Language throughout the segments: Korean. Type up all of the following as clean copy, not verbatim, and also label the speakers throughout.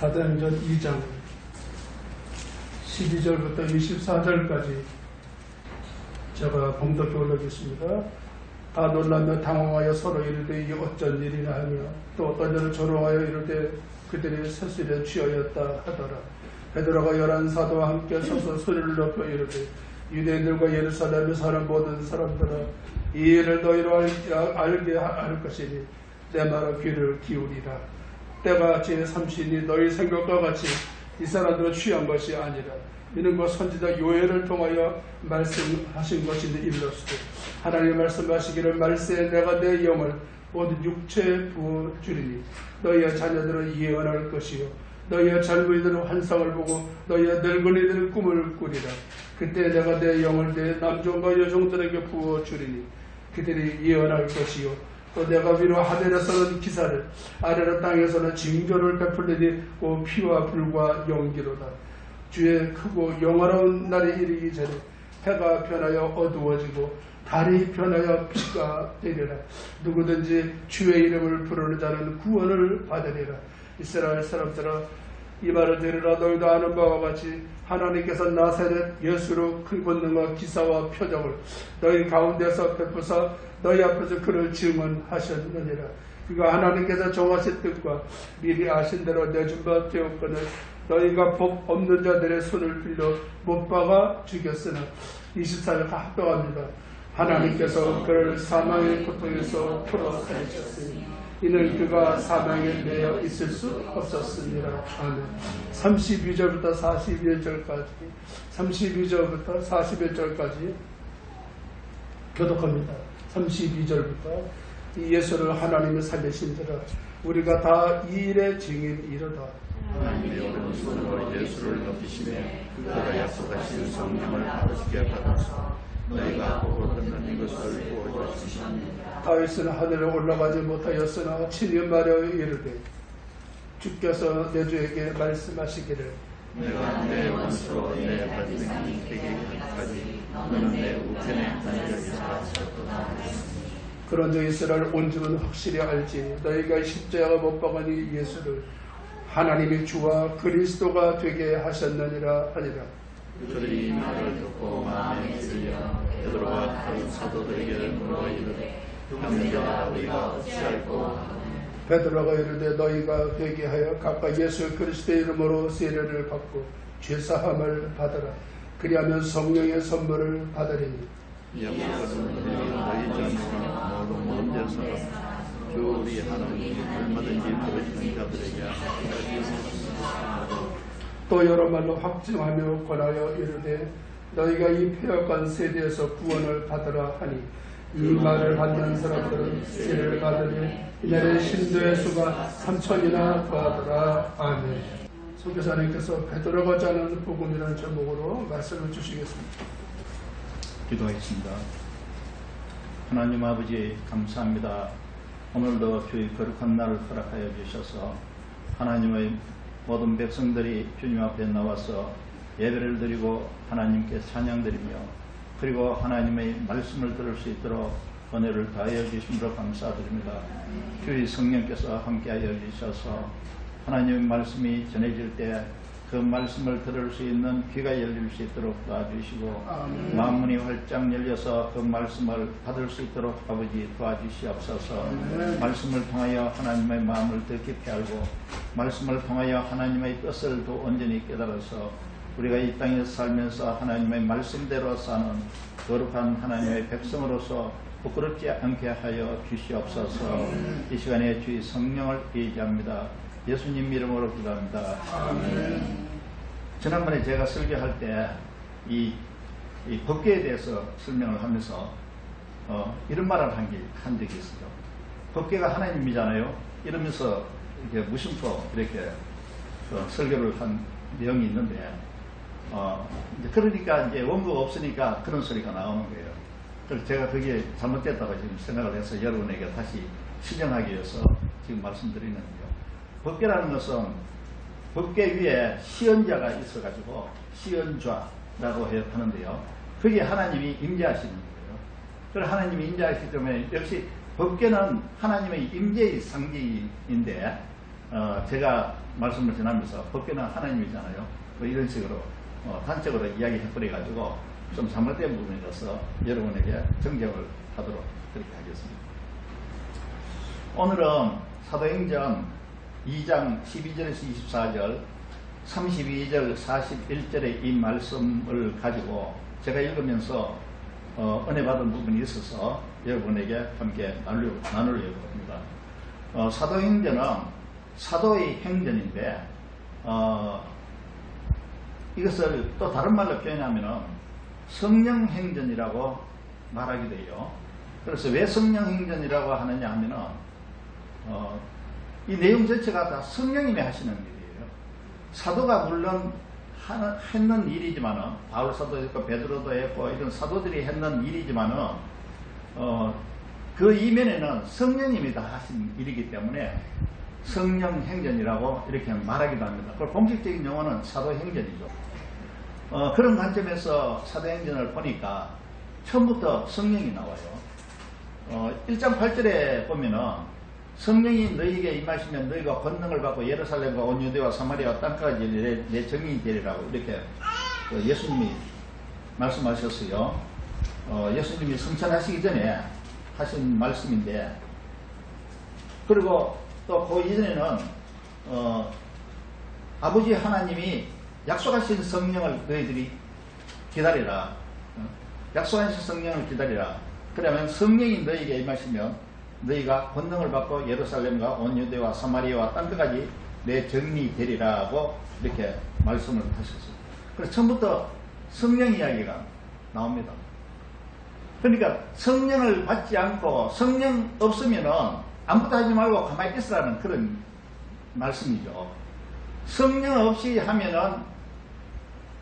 Speaker 1: 사도행전 2장 12절부터 24절까지 제가 봉독해 올리겠습니다. 다 놀라며 당황하여 서로 이르되 이 어쩐 일이냐 하며 또 어떤 자는 조롱하여 이르되 그들이 세술에 취하였다 하더라. 베드로가 11 사도와 함께 서서 소리를 높여 이르되 유대인들과 예루살렘에 사는 모든 사람들아 이 일을 너희로 알게 할 것이니 내 말에 귀를 기울이라. 때가 제30이 너희 생각과 같이 이 사람들은 취한 것이 아니라 이는 곧 선지자 요엘을 통하여 말씀하신 것인데 일렀으되 하나님 말씀하시기를 말세에 내가 내 영을 모든 육체에 부어주리니 너희의 자녀들은 예언할 것이요 너희의 젊은이들은 환상을 보고 너희의 늙은이들은 꿈을 꾸리라. 그때 내가 내 영을 내 남종과 여종들에게 부어주리니 그들이 예언할 것이요 또 내가 위로 하늘에서는 기사를 아래로 땅에서는 징조를 베풀리니 곧 피와 불과 연기로다. 주의 크고 영원한 날이 이르기 전에 해가 변하여 어두워지고 달이 변하여 비가 내리라. 누구든지 주의 이름을 부르는 자는 구원을 받으리라. 이스라엘 사람들아 이 말을 들으라. 너희도 아는 바와 같이 하나님께서 나사렛 예수로 큰 권능과 기사와 표적을 너희 가운데서 베푸사 너희 앞에서 그를 증언하셨느니라. 그가 하나님께서 정하신 뜻과 미리 아신 대로 내준 바 되었거늘 너희가 법 없는 자들의 손을 빌려 못 박아 죽였으나 24일 합병합니다. 하나님께서 그를 사망의 고통에서 풀어살리셨으니 이는 그가 사망에 매여 있을 수 없었습니다. 아멘. 32절부터 41절까지 32절부터 41절까지 교독합니다. 32절부터 이 예수를 하나님이 살리신지라 우리가 다 이 일의 증인이로다.
Speaker 2: 하나님의 오른손으로 예수를 높이시며 그가 약속하신 성령을 받으시게 받아서 너희가 보고 듣는 이것을 보여주시옵니다.
Speaker 1: 다윗은 하늘에 올라가지 못하였으나 친히 말하여 이르되 주께서 내 주에게 말씀하시기를
Speaker 2: 내가 내 원수로 내 발등이 되게 하기까지 너는 내 우편에 앉아있으라.
Speaker 1: 그런즉 이스라엘 온 집은 확실히 알지 너희가 십자가 못 박으니 예수를 하나님의 주와 그리스도가 되게 하셨느니라 하니라.
Speaker 2: 그들이 이 말을 듣고 마음에 들려 베드로와 다른 사도들에게 물어 이르되 형제들아 우리가 어찌할꼬 하노니.
Speaker 1: 베드로가 이르되 너희가 회개하여 각각 예수 그리스도의 이름으로 세례를 받고 죄사함을 받으라. 그리하면 성령의 선물을 받으리니
Speaker 2: 약속은 너희 전에 모든 먼저서 주 우리 하나님이 얼마든지 부르시는 자들에게
Speaker 1: 또 여러 말로 확증하며 권하여 이르되 너희가 이 폐역한 세대에서 구원을 받으라 하니 이 말을 받는 사람들은 세례를 받으니 이날의 신도의 수가 3,000이나 더하더라. 아멘. 선교사님께서 베드로가 자는 복음이라는 제목으로 말씀을 주시겠습니다.
Speaker 3: 기도하겠습니다. 하나님 아버지 감사합니다. 오늘도 주의 거룩한 날을 허락하여 주셔서 하나님의 모든 백성들이 주님 앞에 나와서 예배를 드리고 하나님께 찬양드리며 그리고 하나님의 말씀을 들을 수 있도록 은혜를 다하여 주심으로 감사드립니다. 주의 성령께서 함께하여 주셔서 하나님의 말씀이 전해질 때 그 말씀을 들을 수 있는 귀가 열릴 수 있도록 도와주시고 마음문이 활짝 열려서 그 말씀을 받을 수 있도록 아버지 도와주시옵소서. 말씀을 통하여 하나님의 마음을 더 깊이 알고 말씀을 통하여 하나님의 뜻을 더 온전히 깨달아서 우리가 이 땅에서 살면서 하나님의 말씀대로 사는 거룩한 하나님의 백성으로서 부끄럽지 않게 하여 주시옵소서. 이 시간에 주의 성령을 의지합니다. 예수님 이름으로 기도합니다. 아멘. 지난번에 제가 설교할 때 이 법궤에 대해서 설명을 하면서 이런 말을 한 적이 있어요. 법궤가 하나님이잖아요. 이러면서 이렇게 무심코 이렇게 설교를 한 내용이 있는데 그러니까 이제 원고가 없으니까 그런 소리가 나오는 거예요. 그래서 제가 그게 잘못됐다고 지금 생각을 해서 여러분에게 다시 시정하기 위해서 지금 말씀드리는 거예요. 법궤라는 것은 법궤 위에 시언자가 있어가지고 시언좌라고 하는데요. 그게 하나님이 임재하시는 거예요. 그래서 하나님이 임재하시기 때문에 역시 법궤는 하나님의 임재의 상징인데 제가 말씀을 전하면서 법계는 하나님이잖아요. 뭐 이런 식으로 단적으로 이야기해버려가지고 좀 잘못된 부분이라서 여러분에게 정정을 하도록 그렇게 하겠습니다. 오늘은 사도행전 2장 12절에서 24절, 32절, 41절의 이 말씀을 가지고 제가 읽으면서 은혜 받은 부분이 있어서 여러분에게 함께 나누려고 합니다. 사도행전은 사도의 행전인데 이것을 또 다른 말로 표현하면 성령행전이라고 말하기도 해요. 그래서 왜 성령행전이라고 하느냐 하면은 이 내용 자체가 다 성령님이 하시는 일이에요. 사도가 물론 했는 일이지만은 바울 사도도 했고 베드로도 했고 이런 사도들이 했는 일이지만은 그 이면에는 성령님이 다 하신 일이기 때문에 성령행전이라고 이렇게 말하기도 합니다. 그 공식적인 용어는 사도행전이죠. 그런 관점에서 사도행전을 보니까 처음부터 성령이 나와요. 1장 8절에 보면은 성령이 너희에게 임하시면 너희가 권능을 받고 예루살렘과 온 유대와 사마리아와 땅까지 내 증인이 되리라고 이렇게 예수님이 말씀하셨어요. 예수님이 승천하시기 전에 하신 말씀인데, 그리고 또 그 이전에는 아버지 하나님이 약속하신 성령을 너희들이 기다리라. 약속하신 성령을 기다리라. 그러면 성령이 너희에게 임하시면 너희가 권능을 받고 예루살렘과 온 유대와 사마리아와 땅끝까지 내 증인이 되리라고 이렇게 말씀을 하셨어요. 그래서 처음부터 성령 이야기가 나옵니다. 그러니까 성령을 받지 않고 성령 없으면은 아무것도 하지 말고 가만히 있으라는 그런 말씀이죠. 성령 없이 하면은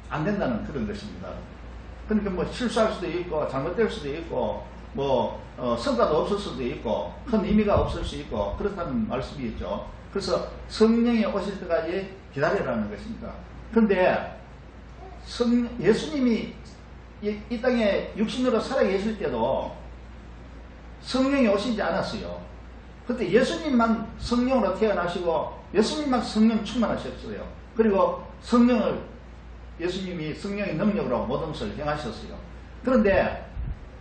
Speaker 3: 안 된다는 그런 것입니다. 그러니까 뭐 실수할 수도 있고 잘못될 수도 있고 뭐 성과도 없을 수도 있고 큰 의미가 없을 수 있고 그렇다는 말씀이겠죠. 그래서 성령이 오실 때까지 기다리라는 것입니다. 그런데 예수님이 이 땅에 육신으로 살아계실 때도 성령이 오시지 않았어요. 그때 예수님만 성령으로 태어나시고 예수님만 성령 충만하셨어요. 그리고 예수님이 성령의 능력으로 모든 것을 행하셨어요. 그런데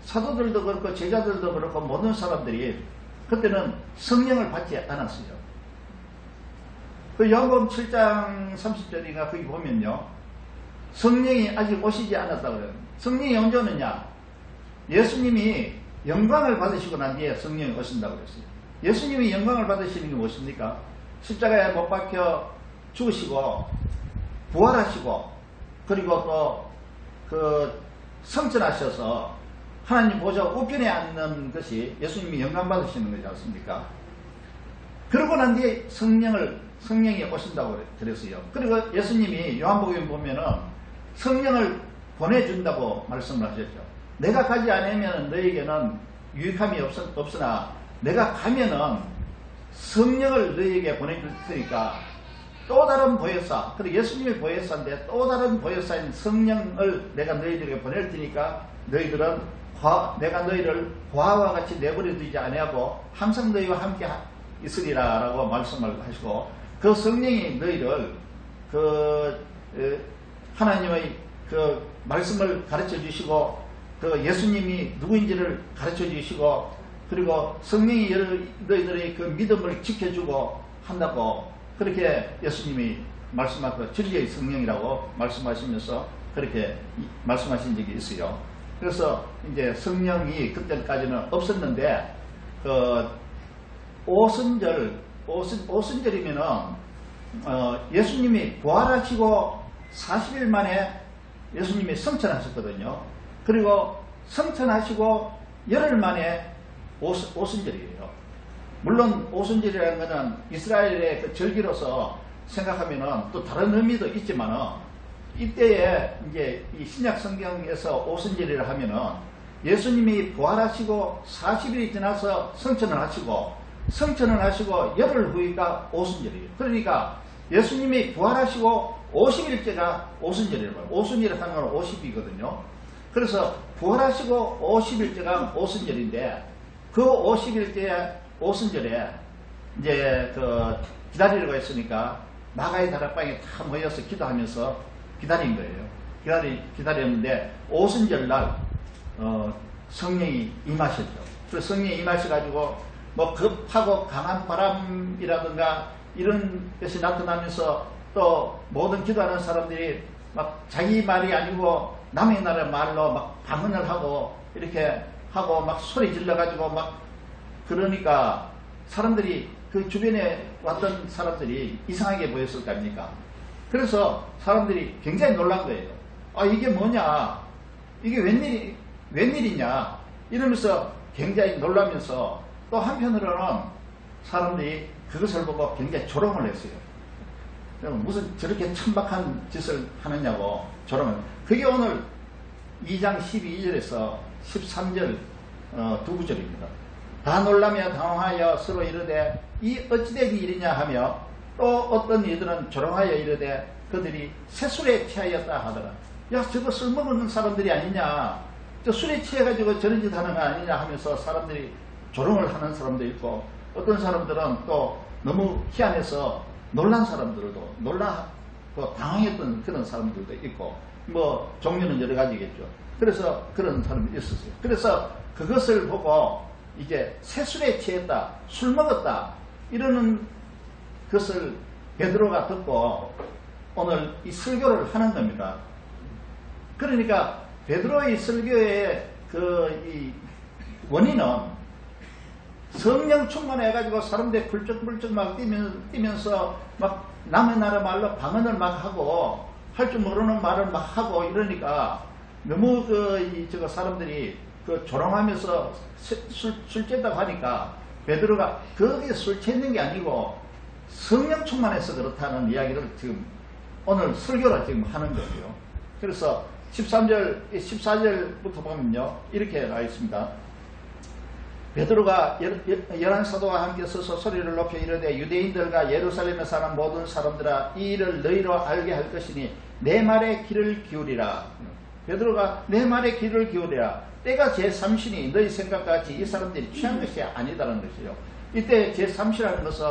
Speaker 3: 사도들도 그렇고 제자들도 그렇고 모든 사람들이 그때는 성령을 받지 않았어요. 그 요한복음 7장 30절인가 거기 보면요, 성령이 아직 오시지 않았다고 그래요. 성령이 언제 오느냐? 예수님이 영광을 받으시고 난 뒤에 성령이 오신다고 그랬어요. 예수님이 영광을 받으시는 게 무엇입니까? 십자가에 못 박혀 죽으시고 부활하시고 그리고 또 그 성천하셔서 하나님 보좌 우편에 앉는 것이 예수님이 영광 받으시는 거지 않습니까? 그러고 난 뒤에 성령이 오신다고 그랬어요. 그리고 예수님이 요한복음에 보면은 성령을 보내준다고 말씀을 하셨죠. 내가 가지 않으면 너에게는 유익함이 없으나 내가 가면은 성령을 너희에게 보내줄 테니까 또 다른 보혜사, 그리고 예수님의 보혜사인데 또 다른 보혜사인 성령을 내가 너희들에게 보낼 테니까 너희들은 내가 너희를 고아와 같이 내버려 두지 아니하고 항상 너희와 함께 있으리라 라고 말씀을 하시고, 그 성령이 너희를 하나님의 그 말씀을 가르쳐 주시고 그 예수님이 누구인지를 가르쳐 주시고 그리고 성령이 너희들의 그 믿음을 지켜주고 한다고 그렇게 예수님이 말씀하고 진리의 성령이라고 말씀하시면서 그렇게 말씀하신 적이 있어요. 그래서 이제 성령이 그때까지는 없었는데 오순절이면은 예수님이 부활하시고 40일 만에 예수님이 성천하셨거든요. 그리고 성천하시고 열흘 만에 오순절이에요. 물론 오순절이라는 것은 이스라엘의 그 절기로서 생각하면은 또 다른 의미도 있지만은 이때에 이제 이 신약 성경에서 오순절이라 하면은 예수님이 부활하시고 40일이 지나서 성천을 하시고 열흘 후가 오순절이에요. 그러니까 예수님이 부활하시고 50일째가 오순절이라고 해요. 오순절이라고 하는 건 50이거든요. 그래서 부활하시고 50일째가 오순절인데 그 50일째 오순절에 이제 기다리려고 했으니까 마가의 다락방에 다 모여서 기도하면서 기다린 거예요. 기다렸는데 오순절날 성령이 임하셨죠. 그래서 성령이 임하셔가지고 뭐 급하고 강한 바람이라든가 이런 것이 나타나면서 또 모든 기도하는 사람들이 막 자기 말이 아니고 남의 나라 말로 막 방언을 하고 이렇게 하고 막 소리 질러가지고 막 그러니까 사람들이 그 주변에 왔던 사람들이 이상하게 보였을 거 아닙니까? 그래서 사람들이 굉장히 놀란 거예요. 아, 이게 뭐냐? 이게 웬일이냐? 이러면서 굉장히 놀라면서 또 한편으로는 사람들이 그것을 보고 굉장히 조롱을 했어요. 무슨 저렇게 천박한 짓을 하느냐고 조롱을. 그게 오늘 2장 12절에서 13절 두 구절입니다. 다 놀라며 당황하여 서로 이르되 이 어찌된 일이냐 하며 또 어떤 이들은 조롱하여 이르되 그들이 새술에 취하였다 하더라. 야, 저거 술 먹는 사람들이 아니냐, 저 술에 취해가지고 저런 짓 하는 거 아니냐 하면서 사람들이 조롱을 하는 사람도 있고, 어떤 사람들은 또 너무 희한해서 놀란 사람들도 놀라고 당황했던 그런 사람들도 있고, 뭐 종류는 여러 가지겠죠. 그래서 그런 사람이 있었어요. 그래서 그것을 보고 이제 새술에 취했다, 술 먹었다 이러는 것을 베드로가 듣고 오늘 이 설교를 하는 겁니다. 그러니까 베드로의 설교의 이 원인은 성령 충만해가지고 사람들이 불쩍불쩍 막 뛰면서 막 남의 나라 말로 방언을 막 하고 할 줄 모르는 말을 막 하고 이러니까 너무 저거 사람들이 조롱하면서 술 쬐다고 하니까 베드로가 거기에 술 취했는 게 아니고 성령 충만해서 그렇다는 이야기를 지금 오늘 설교를 지금 하는 거예요. 그래서 14절부터 보면요, 이렇게 나와 있습니다. 베드로가 열한 사도와 함께 서서 소리를 높여 이르되 유대인들과 예루살렘에 사는 모든 사람들아, 이 일을 너희로 알게 할 것이니 내 말에 귀를 기울이라. 베드로가 내 말에 귀를 기울이라. 때가 제3시니 너희 생각같이 이 사람들이 취한 것이 아니다라는 것이요. 이때 제3시라는 것은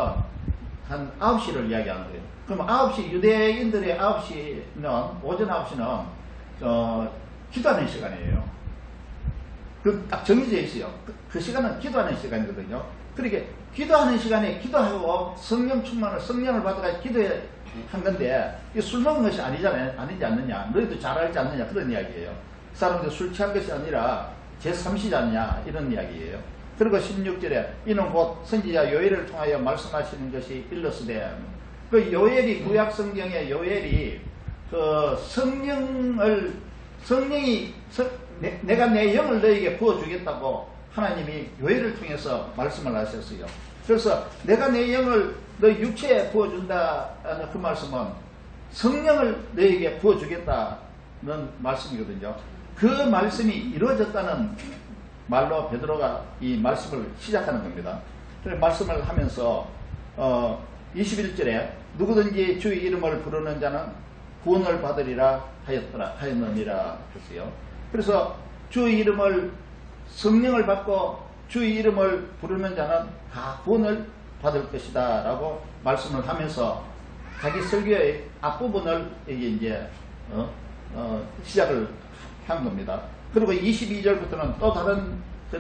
Speaker 3: 한 9시를 이야기하는 거예요. 그럼 9시, 유대인들의 9시는, 오전 9시는 기도하는 시간이에요. 그 딱 정해져 있어요. 그 시간은 기도하는 시간이거든요. 그렇게 기도하는 시간에 기도하고 성령 충만을, 성령을 받아가 기도한 건데, 이 술 먹은 것이 아니잖아요. 아니지 않느냐. 너희도 잘 알지 않느냐. 그런 이야기예요. 사람들 술 취한 것이 아니라 제3시지 않냐. 이런 이야기예요. 그리고 16절에 이는 곧 선지자 요엘을 통하여 말씀하시는 것이 일러스되, 그 요엘이 구약 성경의 요엘이 성령이 내가 내 영을 너에게 부어주겠다고 하나님이 요엘을 통해서 말씀을 하셨어요. 그래서 내가 내 영을 너 육체에 부어준다는 그 말씀은 성령을 너에게 부어주겠다는 말씀이거든요. 그 말씀이 이루어졌다는 말로 베드로가 이 말씀을 시작하는 겁니다. 그래서 말씀을 하면서 21절에 누구든지 주의 이름을 부르는 자는 구원을 받으리라 하였느니라 했어요. 그래서 주의 이름을, 성령을 받고 주의 이름을 부르는 자는 다 구원을 받을 것이다 라고 말씀을 하면서 자기 설교의 앞부분을 이제 시작을 한 겁니다. 그리고 22절부터는 또 다른 그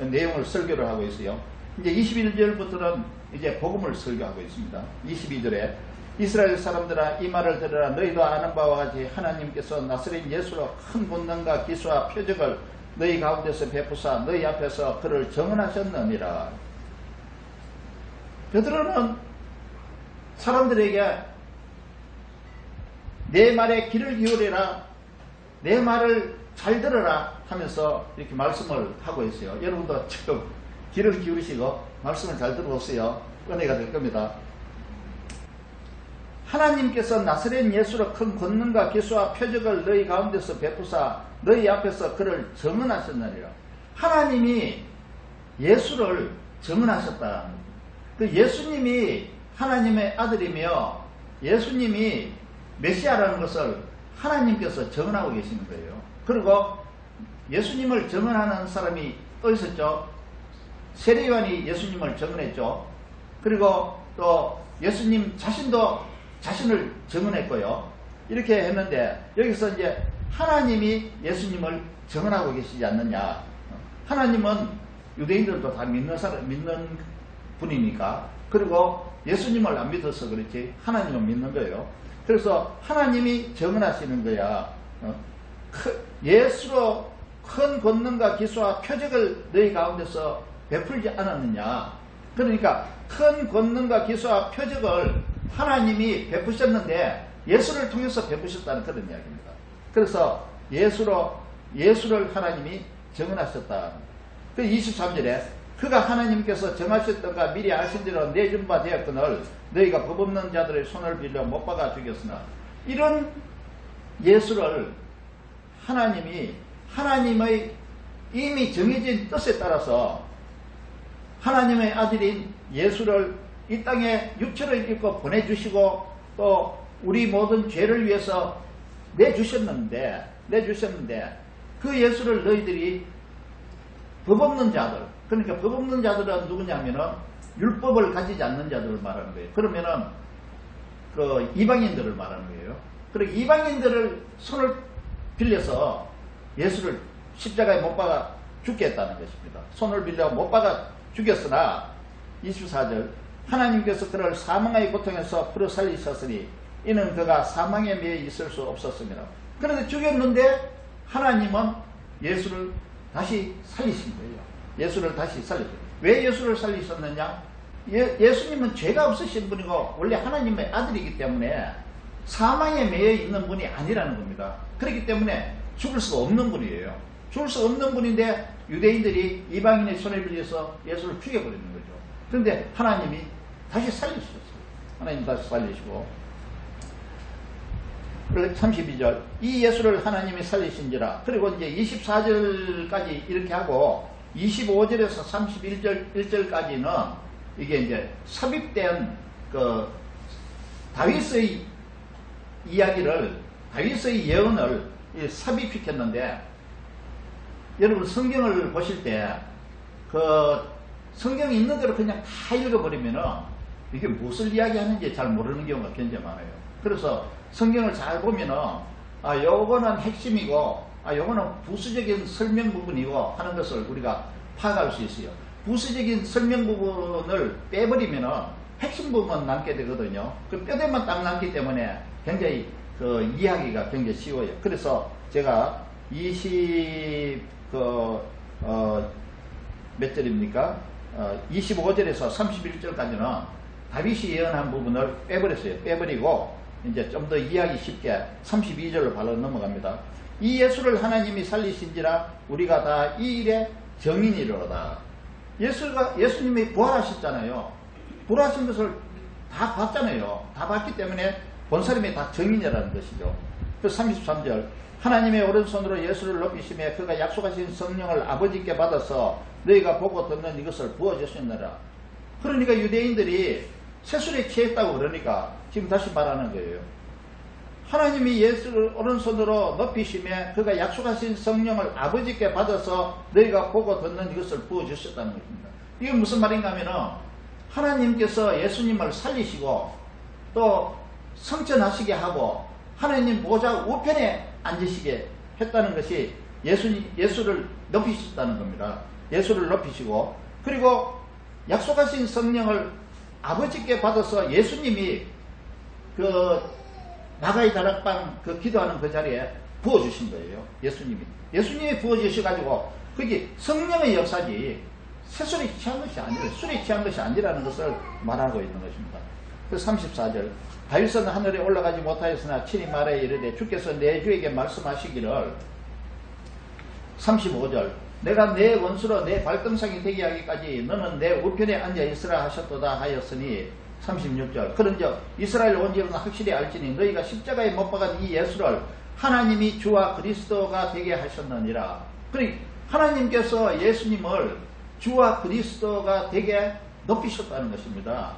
Speaker 3: 내용을 설교를 하고 있어요. 이제 21절부터는 이제 복음을 설교하고 있습니다. 22절에 이스라엘 사람들아, 이 말을 들으라. 너희도 아는 바와 같이 하나님께서 나사렛 예수로 큰 권능과 기수와 표적을 너희 가운데서 베푸사 너희 앞에서 그를 정언하셨느니라. 베드로는 사람들에게 내 말에 귀를 기울여라, 내 말을 잘 들어라 하면서 이렇게 말씀을 하고 있어요. 여러분도 지금 귀를 기울이시고 말씀을 잘 들어보세요. 은혜가 될 겁니다. 하나님께서 나사렛 예수로 큰 권능과 기수와 표적을 너희 가운데서 베푸사 너희 앞에서 그를 정언하셨느니라. 하나님이 예수를 정언하셨다. 그 예수님이 하나님의 아들이며 예수님이 메시아라는 것을 하나님께서 정언하고 계시는 거예요. 그리고 예수님을 정언하는 사람이 또 있었죠. 세례요한이 예수님을 정언했죠. 그리고 또 예수님 자신도 자신을 증언했고요. 이렇게 했는데 여기서 이제 하나님이 예수님을 증언하고 계시지 않느냐. 하나님은 유대인들도 다 믿는 분이니까, 그리고 예수님을 안 믿어서 그렇지 하나님을 믿는 거예요. 그래서 하나님이 증언하시는 거야. 예수로 큰 권능과 기수와 표적을 너희 가운데서 베풀지 않았느냐. 그러니까 큰 권능과 기수와 표적을 하나님이 베푸셨는데 예수를 통해서 베푸셨다는 그런 이야기입니다. 그래서 예수를 하나님이 증언하셨다. 그 23절에 그가 하나님께서 정하셨던가 미리 아신 대로 내준 바 되었거늘 너희가 법 없는 자들의 손을 빌려 못 박아 죽였으나, 이런 예수를 하나님의 이미 정해진 뜻에 따라서 하나님의 아들인 예수를 이 땅에 육체를 입고 보내주시고 또 우리 모든 죄를 위해서 내주셨는데 그 예수를 너희들이 법 없는 자들, 그러니까 법 없는 자들은 누구냐면은 율법을 가지지 않는 자들을 말하는 거예요. 그러면은 그 이방인들을 말하는 거예요. 그리고 이방인들을 손을 빌려서 예수를 십자가에 못 박아 죽게 했다는 것입니다. 손을 빌려 못 박아 죽였으나 24절 하나님께서 그를 사망의 고통에서 풀어 살리셨으니 이는 그가 사망에 매여 있을 수 없었습니다. 그런데 죽였는데 하나님은 예수를 다시 살리신 거예요. 예수를 다시 살리셨어요. 왜 예수를 살리셨느냐? 예수님은 죄가 없으신 분이고 원래 하나님의 아들이기 때문에 사망에 매여 있는 분이 아니라는 겁니다. 그렇기 때문에 죽을 수가 없는 분이에요. 죽을 수 없는 분인데 유대인들이 이방인의 손을 빌려서 예수를 죽여버리는 거죠. 그런데 하나님이 다시 살리셨어요. 하나님 다시 살리시고 32절 이 예수를 하나님이 살리신지라. 그리고 이제 24절까지 이렇게 하고 25절에서 31절까지는 이게 이제 삽입된 그 다윗의 이야기를, 다윗의 예언을 삽입시켰는데, 여러분 성경을 보실 때 그 성경이 있는 대로 그냥 다 읽어버리면은 이게 무엇을 이야기하는지 잘 모르는 경우가 굉장히 많아요. 그래서 성경을 잘 보면은 요거는 핵심이고 요거는 부수적인 설명 부분이고 하는 것을 우리가 파악할 수 있어요. 부수적인 설명 부분을 빼버리면은 핵심 부분만 남게 되거든요. 그 뼈대만 딱 남기 때문에 굉장히 그 이해하기가 굉장히 쉬워요. 그래서 제가 몇 절입니까? 25절에서 31절까지는 다윗이 예언한 부분을 빼버렸어요. 빼버리고 이제 좀 더 이해하기 쉽게 32절로 바로 넘어갑니다. 이 예수를 하나님이 살리신지라 우리가 다 이 일의 증인이로다. 예수님이 부활하셨잖아요. 부활하신 것을 다 봤잖아요. 다 봤기 때문에 본 사람이 다 증인이라는 것이죠. 그래서 33절 하나님의 오른손으로 예수를 높이시며 그가 약속하신 성령을 아버지께 받아서 너희가 보고 듣는 이것을 부어주셨느라. 그러니까 유대인들이 세술에 취했다고 그러니까 지금 다시 말하는 거예요. 하나님이 예수를 오른손으로 높이시며 그가 약속하신 성령을 아버지께 받아서 너희가 보고 듣는 이것을 부어주셨다는 것입니다. 이게 무슨 말인가 하면은 하나님께서 예수님을 살리시고 또 성천하시게 하고 하나님 보좌 우편에 앉으시게 했다는 것이 예수를 높이셨다는 겁니다. 예수를 높이시고, 그리고 약속하신 성령을 아버지께 받아서 예수님이 그 나가이 다락방 그 기도하는 그 자리에 부어주신 거예요. 예수님이 부어주셔가지고 그게 성령의 역사지 새술에 취한 것이 아니라 술에 취한 것이 아니라는 것을 말하고 있는 것입니다. 그 34절 다윗은 하늘에 올라가지 못하였으나 친히 말해 이르되 주께서 내 주에게 말씀하시기를 35절 내가 내 원수로 내 발등상이 되게 하기까지 너는 내 우편에 앉아 있으라 하셨도다 하였으니 36절 그런즉 이스라엘 온 집은 확실히 알지니 너희가 십자가에 못 박은 이 예수를 하나님이 주와 그리스도가 되게 하셨느니라. 그러니 하나님께서 예수님을 주와 그리스도가 되게 높이셨다는 것입니다.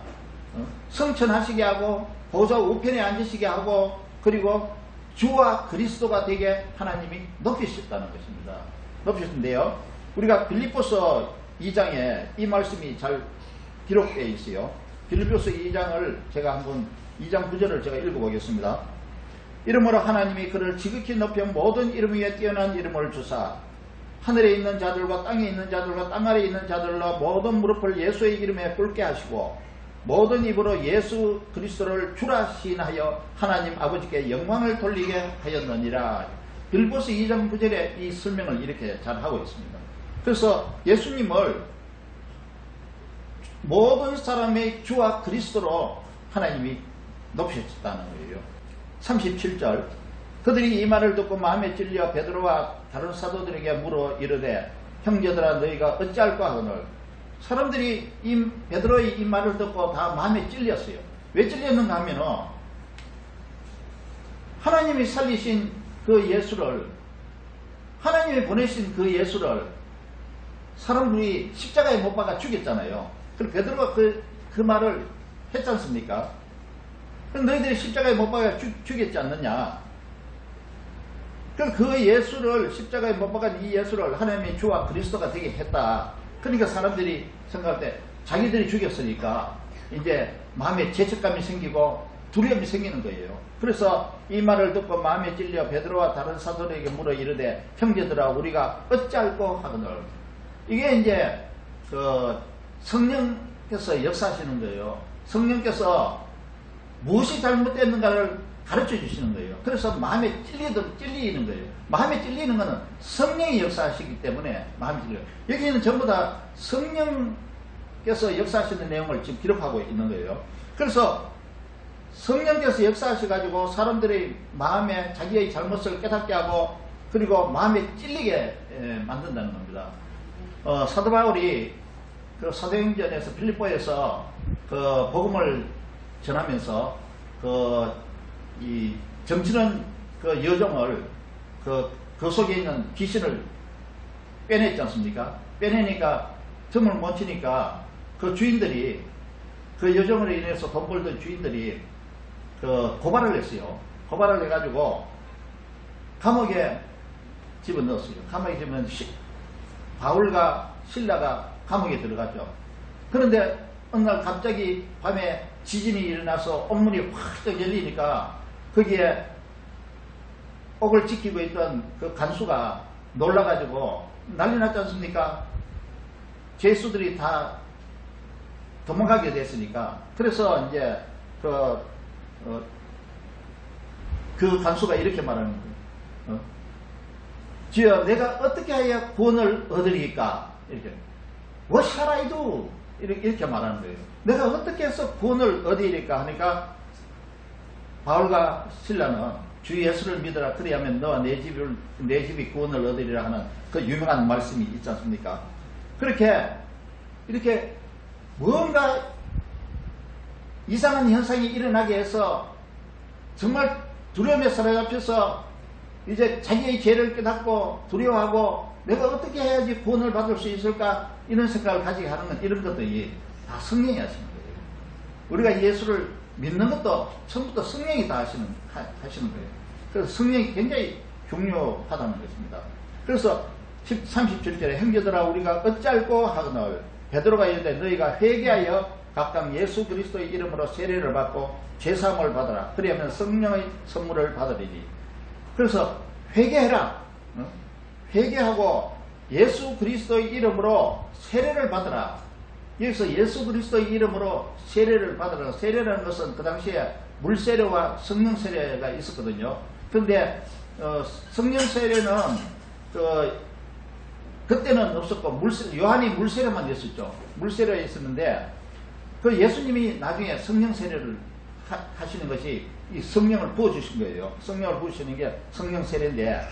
Speaker 3: 성천하시게 하고 보좌 우편에 앉으시게 하고 그리고 주와 그리스도가 되게 하나님이 높이셨다는 것입니다. 높이셨는데요. 우리가 빌립보서 2장에 이 말씀이 잘 기록되어 있어요. 빌립보서 2장을 제가 한번 2장 9절을 제가 읽어보겠습니다. 이름으로 하나님이 그를 지극히 높여 모든 이름 위에 뛰어난 이름을 주사 하늘에 있는 자들과 땅에 있는 자들과 땅 아래에 있는 자들로 모든 무릎을 예수의 이름에 꿇게 하시고 모든 입으로 예수 그리스도를 주라 시인하여 하나님 아버지께 영광을 돌리게 하였느니라. 빌립보서 2장 9절에 이 설명을 이렇게 잘 하고 있습니다. 그래서 예수님을 모든 사람의 주와 그리스도로 하나님이 높이셨다는 거예요. 37절 그들이 이 말을 듣고 마음에 찔려 베드로와 다른 사도들에게 물어 이르되 형제들아 너희가 어찌할까 하거늘. 사람들이 베드로의 이 말을 듣고 다 마음에 찔렸어요. 왜 찔렸는가 하면은 하나님이 살리신 그 예수를, 하나님이 보내신 그 예수를 사람들이 십자가에 못 박아 죽였잖아요. 그럼 베드로가 그 말을 했지 않습니까? 그럼 너희들이 십자가에 못 박아 죽였지 않느냐? 그럼 그 예수를, 십자가에 못 박은 이 예수를 하나님의 주와 그리스도가 되게 했다. 그러니까 사람들이 생각할 때 자기들이 죽였으니까 이제 마음에 죄책감이 생기고 두려움이 생기는 거예요. 그래서 이 말을 듣고 마음에 찔려 베드로와 다른 사도들에게 물어 이르되 형제들아 우리가 어찌할꼬 하거늘. 이게 이제 성령께서 역사하시는 거예요. 성령께서 무엇이 잘못됐는가를 가르쳐 주시는 거예요. 그래서 마음에 찔리는 거예요. 마음에 찔리는 것은 성령이 역사하시기 때문에 마음에 찔려요. 여기는 전부 다 성령께서 역사하시는 내용을 지금 기록하고 있는 거예요. 그래서 성령께서 역사하셔가지고 사람들의 마음에 자기의 잘못을 깨닫게 하고 그리고 마음에 찔리게 만든다는 겁니다. 사도 바울이 그 사도행전에서 빌립보에서 그 복음을 전하면서 이 점치는 그 여종을 그 속에 있는 귀신을 빼냈지 않습니까? 빼내니까 점을 못 치니까 그 주인들이 그 여종으로 인해서 돈 벌던 주인들이 그 고발을 했어요. 고발을 해가지고 감옥에 집어넣었어요. 감옥에 집어넣으면 바울과 실라가 감옥에 들어갔죠. 그런데 어느 날 갑자기 밤에 지진이 일어나서 옥문이 확 열리니까 거기에 옥을 지키고 있던 그 간수가 놀라가지고 난리 났지 않습니까? 죄수들이 다 도망가게 됐으니까. 그래서 이제 그 간수가 이렇게 말하는 거예요. 주여 내가 어떻게 해야 구원을 얻으리까? 이렇게 What shall I do? 이렇게 말하는 거예요. 내가 어떻게 해서 구원을 얻으리까 하니까 바울과 실라는 주 예수를 믿어라. 그리하면 너와 내 집이 구원을 얻으리라 하는 그 유명한 말씀이 있지 않습니까? 이렇게 뭔가 이상한 현상이 일어나게 해서 정말 두려움에 사로잡혀서 이제 자기의 죄를 깨닫고 두려워하고 내가 어떻게 해야지 구원을 받을 수 있을까 이런 생각을 가지게 하는 건 이런 것들이 다 성령이 하시는 거예요. 우리가 예수를 믿는 것도 처음부터 성령이 다 하시는 거예요. 그래서 성령이 굉장히 중요하다는 것입니다. 그래서 37절에 형제들아 우리가 어찌할꼬 하거늘 베드로가 이르되 너희가 회개하여 각각 예수 그리스도의 이름으로 세례를 받고 죄사함을 받으라. 그리하면 성령의 선물을 받으리니. 그래서 회개해라. 회개하고 예수 그리스도의 이름으로 세례를 받으라. 여기서 예수 그리스도의 이름으로 세례를 받으라. 세례라는 것은 그 당시에 물세례와 성령 세례가 있었거든요. 그런데 성령 세례는 그때는 없었고 요한이 물세례만 했었죠. 물세례가 있었는데 그 예수님이 나중에 성령 세례를 하시는 것이 이 성령을 부어주신 거예요. 성령을 부으시는 게 성령 세례인데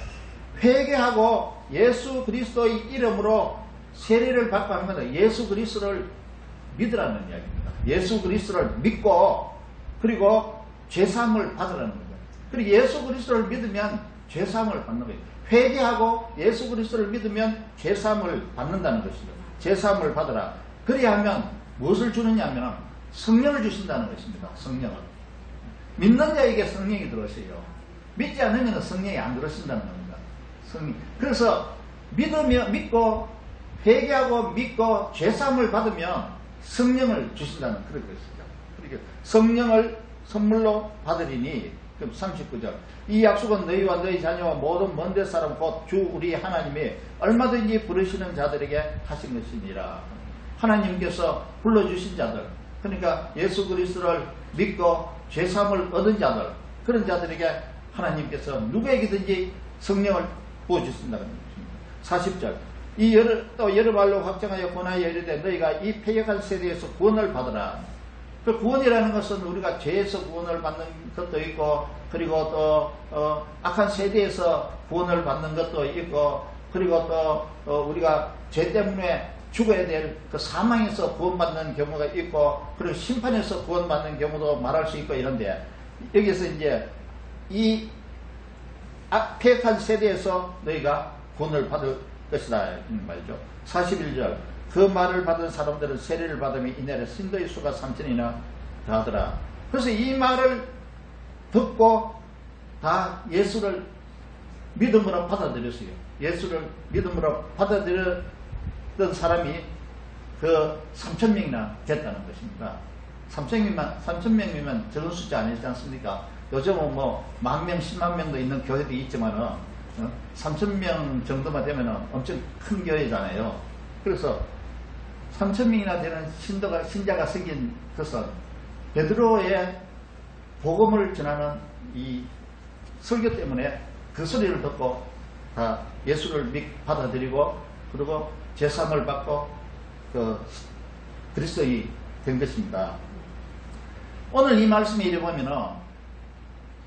Speaker 3: 회개하고 예수 그리스도의 이름으로 세례를 받고 하는 것은 예수 그리스도를 믿으라는 이야기입니다. 예수 그리스도를 믿고 그리고 죄사함을 받으라는 거예요. 그리고 예수 그리스도를 믿으면 죄사함을 받는 거예요. 회개하고 예수 그리스도를 믿으면 죄사함을 받는다는 것이죠. 죄사함을 받으라. 그리하면 무엇을 주느냐 하면 성령을 주신다는 것입니다. 성령을. 믿는 자에게 성령이 들어오세요. 믿지 않으면 성령이 안 들어오신다는 겁니다. 성령. 그래서 믿고 회개하고 믿고 죄사함을 받으면 성령을 주신다는 그런 것이죠. 이렇게 성령을 선물로 받으리니. 그럼 39절. 이 약속은 너희와 너희 자녀와 모든 먼 데 사람 곧 주 우리 하나님이 얼마든지 부르시는 자들에게 하신 것이니라. 하나님께서 불러주신 자들, 그러니까 예수 그리스도를 믿고 죄사함을 얻은 자들, 그런 자들에게 하나님께서 누구에게든지 성령을 부어주신다는 것입니다. 40절. 또 여러 말로 확정하여 권하여 이르되 너희가 이 패역한 세대에서 구원을 받으라. 그 구원이라는 것은 우리가 죄에서 구원을 받는 것도 있고, 그리고 또 악한 세대에서 구원을 받는 것도 있고, 그리고 또 우리가 죄 때문에 죽어야 될 그 사망에서 구원받는 경우가 있고, 그리고 심판에서 구원받는 경우도 말할 수 있고 이런데, 여기서 이제 이 패역한 세대에서 너희가 구원을 받을 것이다 이런 말이죠. 41절. 그 말을 받은 사람들은 세례를 받으며 이내에 신도의 수가 3,000이나 더하더라. 그래서 이 말을 듣고 다 예수를 믿음으로 받아들였어요. 예수를 믿음으로 받아들였던 사람이 그 3,000명이나 됐다는 것입니다. 3,000명이면 적은 숫자 아니지 않습니까? 요즘은 뭐 10,000명, 10만 명도 있는 교회도 있지만은 3,000명 정도만 되면 엄청 큰 교회잖아요. 그래서 3,000명이나 되는 신자가 생긴 것은 베드로의 복음을 전하는 이 설교 때문에 그 소리를 듣고 다 예수를 받아들이고, 그리고 제사함을 받고 그 그리스도인이 된 것입니다. 오늘 이 말씀에 이래 보면은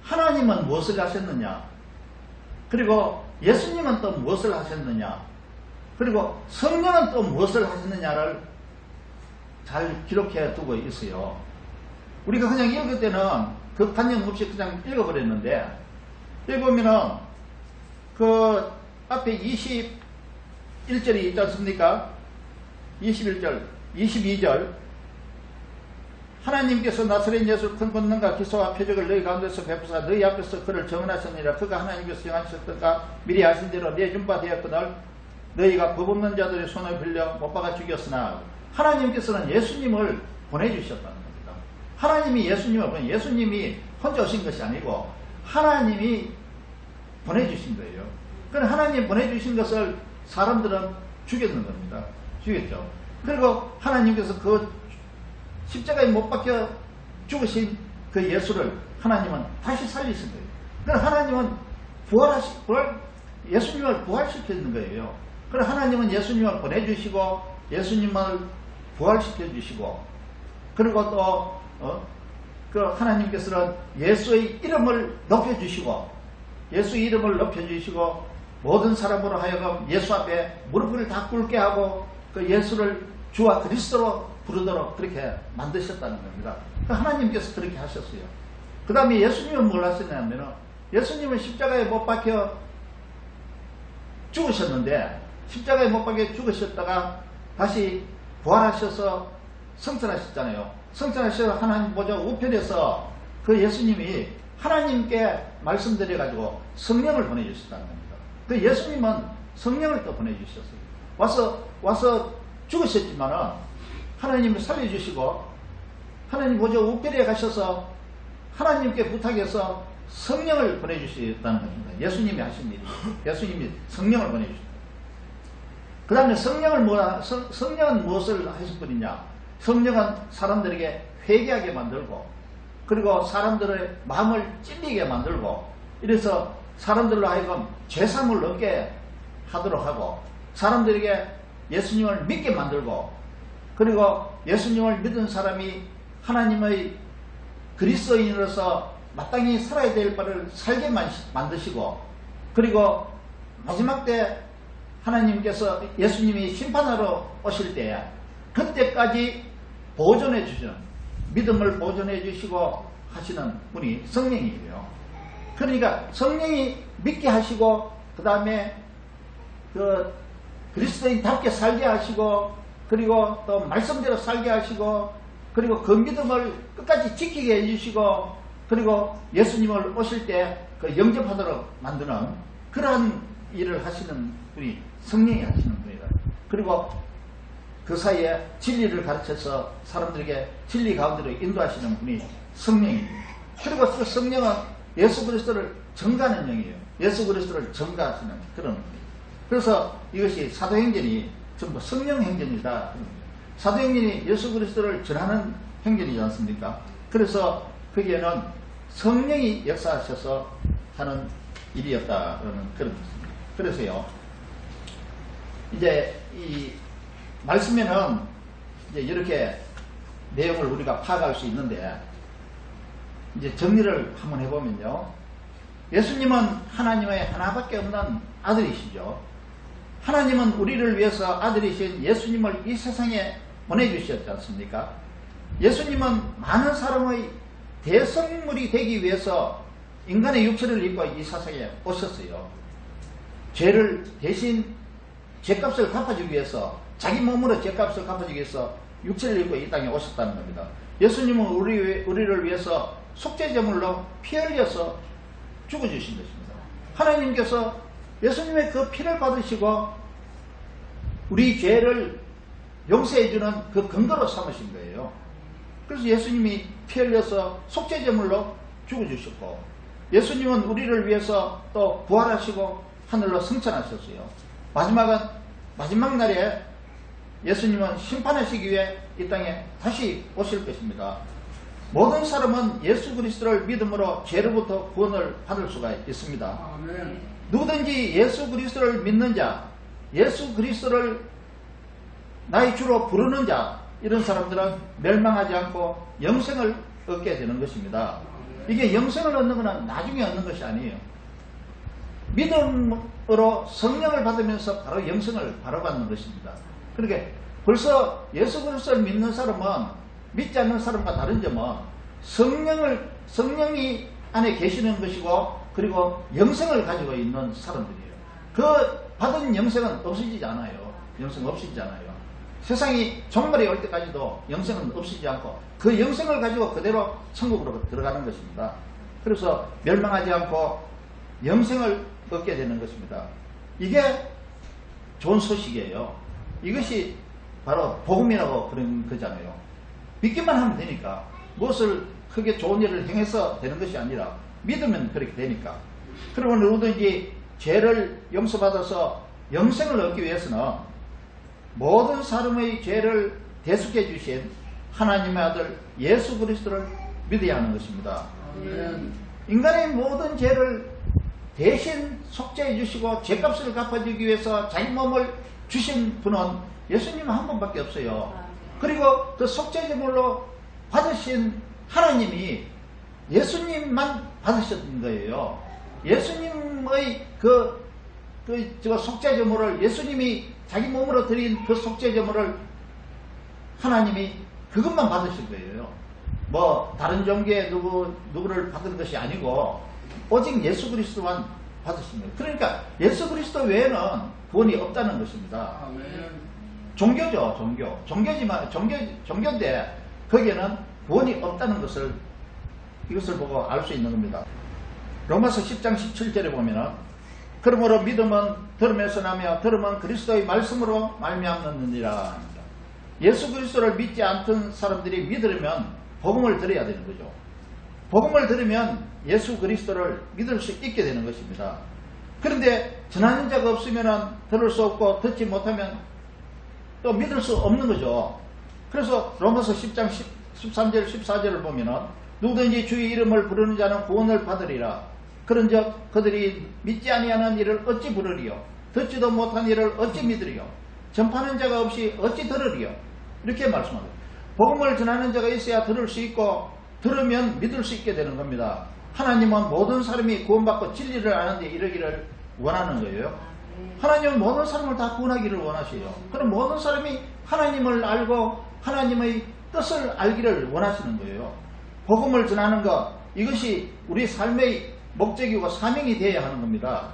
Speaker 3: 하나님은 무엇을 하셨느냐, 그리고 예수님은 또 무엇을 하셨느냐, 그리고 성령은 또 무엇을 하셨느냐를 잘 기록해 두고 있어요. 우리가 그냥 읽을 때는 그 관념 없이 그냥 읽어버렸는데, 읽으면은 그 앞에 21절이 있지 않습니까? 21절, 22절. 하나님께서 나사렛 예수를 큰 권능과 기사와 표적을 너희 가운데서 베푸사 너희 앞에서 그를 정언하셨느니라. 그가 하나님께서 정하셨던가 미리 아신 대로 내준 바 되었거늘 너희가 법 없는 자들의 손을 빌려 못 박아 죽였으나, 하나님께서는 예수님을 보내주셨다는 겁니다. 하나님이 예수님이 혼자 오신 것이 아니고 하나님이 보내주신 거예요. 그럼 하나님이 보내주신 것을 사람들은 죽였는 겁니다. 죽였죠. 그리고 하나님께서 그 십자가에 못 박혀 죽으신 그 예수를 하나님은 다시 살리신 거예요. 그럼 하나님은 예수님을 부활시키는 거예요. 그럼 하나님은 예수님을 보내주시고 예수님을 부활시켜주시고, 그리고 또 그 하나님께서는 예수의 이름을 높여주시고, 예수의 이름을 높여주시고 모든 사람으로 하여금 예수 앞에 무릎을 다 꿇게 하고 그 예수를 주와 그리스도로 부르도록 그렇게 만드셨다는 겁니다. 하나님께서 그렇게 하셨어요. 그 다음에 예수님은 뭘 하셨냐면, 예수님은 십자가에 못 박혀 죽으셨는데, 십자가에 못 박혀 죽으셨다가 다시 부활하셔서 성천하셨잖아요. 성천하셔서 하나님 보좌 우편에서 그 예수님이 하나님께 말씀드려가지고 성령을 보내주셨다는 겁니다. 그 예수님은 성령을 또 보내주셨어요. 와서 죽으셨지만은 하나님을 살려주시고 하나님 보좌 우편에 가셔서 하나님께 부탁해서 성령을 보내주셨다는 겁니다. 예수님이 하신 일이. 예수님이 성령을 보내주셨다. 그 다음에 성령은 무엇을 하실 분이냐? 성령은 사람들에게 회개하게 만들고, 그리고 사람들의 마음을 찔리게 만들고, 이래서 사람들로 하여금 죄사함을 얻게 하도록 하고, 사람들에게 예수님을 믿게 만들고, 그리고 예수님을 믿은 사람이 하나님의 그리스도인으로서 마땅히 살아야 될 바를 살게 만드시고, 그리고 마지막 때 하나님께서 예수님이 심판하러 오실 때 그때까지 보존해 주시는, 믿음을 보존해 주시고 하시는 분이 성령이에요. 그러니까 성령이 믿게 하시고, 그 다음에 그 그리스도인답게 살게 하시고, 그리고 또 말씀대로 살게 하시고, 그리고 그 믿음을 끝까지 지키게 해주시고, 그리고 예수님을 오실 때 그 영접하도록 만드는 그러한 일을 하시는 분이 성령이 하시는 분이다. 그리고 그 사이에 진리를 가르쳐서 사람들에게 진리 가운데로 인도하시는 분이 성령입니다. 그리고 그 성령은 예수 그리스도를 전가하는 영이에요. 예수 그리스도를 전가하시는 그런 분이에요. 그래서 이것이 사도행전이 전부 성령 행전이다. 사도행전이 예수 그리스도를 전하는 행전이지 않습니까? 그래서 거기에는 성령이 역사하셔서 하는 일이었다는 그런 것입니다. 그래서요, 이제 이 말씀에는 이제 이렇게 내용을 우리가 파악할 수 있는데, 이제 정리를 한번 해보면요, 예수님은 하나님의 하나밖에 없는 아들이시죠. 하나님은 우리를 위해서 아들이신 예수님을 이 세상에 보내주셨지 않습니까? 예수님은 많은 사람의 대성물이 되기 위해서 인간의 육체를 입고 이 세상에 오셨어요. 죄를 대신 죄값을 갚아주기 위해서, 자기 몸으로 죄값을 갚아주기 위해서 육체를 입고 이 땅에 오셨다는 겁니다. 예수님은 우리를 위해서 속죄제물로 피 흘려서 죽어주신 것입니다. 하나님께서 예수님의 그 피를 받으시고 우리 죄를 용서해주는 그 근거로 삼으신 거예요. 그래서 예수님이 피 흘려서 속죄제물로 죽어주셨고, 예수님은 우리를 위해서 또 부활하시고 하늘로 승천하셨어요. 마지막 날에 예수님은 심판하시기 위해 이 땅에 다시 오실 것입니다. 모든 사람은 예수 그리스도를 믿음으로 죄로부터 구원을 받을 수가 있습니다.
Speaker 1: 아멘.
Speaker 3: 누구든지 예수 그리스도를 믿는 자, 예수 그리스도를 나의 주로 부르는 자, 이런 사람들은 멸망하지 않고 영생을 얻게 되는 것입니다. 이게 영생을 얻는 것은 나중에 얻는 것이 아니에요. 믿음으로 성령을 받으면서 바로 영생을 바로 받는 것입니다. 그러니까 벌써 예수 그리스도를 믿는 사람은 믿지 않는 사람과 다른 점은 성령이 안에 계시는 것이고, 그리고 영생을 가지고 있는 사람들이에요. 그 받은 영생은 없어지지 않아요. 영생 없어지지 않아요. 세상이 종말이 올 때까지도 영생은 없어지지 않고 그 영생을 가지고 그대로 천국으로 들어가는 것입니다. 그래서 멸망하지 않고 영생을 얻게 되는 것입니다. 이게 좋은 소식이에요. 이것이 바로 복음이라고 그런 거잖아요. 믿기만 하면 되니까, 무엇을 크게 좋은 일을 행해서 되는 것이 아니라 믿으면 그렇게 되니까. 그리고 누구든지 죄를 용서받아서 영생을 얻기 위해서는 모든 사람의 죄를 대속해 주신 하나님의 아들 예수 그리스도를 믿어야 하는 것입니다.
Speaker 1: 아멘.
Speaker 3: 인간의 모든 죄를 대신 속죄해 주시고 죄값을 갚아주기 위해서 자기 몸을 주신 분은 예수님 한 분밖에 없어요. 그리고 그 속죄제물로 받으신 하나님이 예수님만 받으셨던 거예요. 예수님의 그 속죄제물을, 예수님이 자기 몸으로 드린 그 속죄제물을 하나님이 그것만 받으신 거예요. 뭐 다른 종교의 누구를 받은 것이 아니고 오직 예수 그리스도만 받으신 거예요. 그러니까 예수 그리스도 외에는 구원이 없다는 것입니다.
Speaker 1: 아멘.
Speaker 3: 종교죠, 종교인데 거기에는 구원이 없다는 것을, 이것을 보고 알 수 있는 겁니다. 로마서 10장 17절에 보면은, 그러므로 믿음은 들음에서 나며 들음은 그리스도의 말씀으로 말미암느니라. 예수 그리스도를 믿지 않던 사람들이 믿으려면 복음을 들어야 되는 거죠. 복음을 들으면 예수 그리스도를 믿을 수 있게 되는 것입니다. 그런데 전하는 자가 없으면 들을 수 없고 듣지 못하면 또 믿을 수 없는 거죠. 그래서 로마서 10장 13절 14절을 보면은, 누구든지 주의 이름을 부르는 자는 구원을 받으리라. 그런즉 그들이 믿지 아니하는 이를 어찌 부르리요? 듣지도 못한 이를 어찌 믿으리요? 전파하는 자가 없이 어찌 들으리요? 이렇게 말씀합니다. 복음을 전하는 자가 있어야 들을 수 있고, 들으면 믿을 수 있게 되는 겁니다. 하나님은 모든 사람이 구원받고 진리를 아는데 이르기를 원하는 거예요. 하나님은 모든 사람을 다 구원하기를 원하셔요. 그럼 모든 사람이 하나님을 알고 하나님의 뜻을 알기를 원하시는 거예요. 복음을 전하는 것, 이것이 우리 삶의 목적이고 사명이 되어야 하는 겁니다.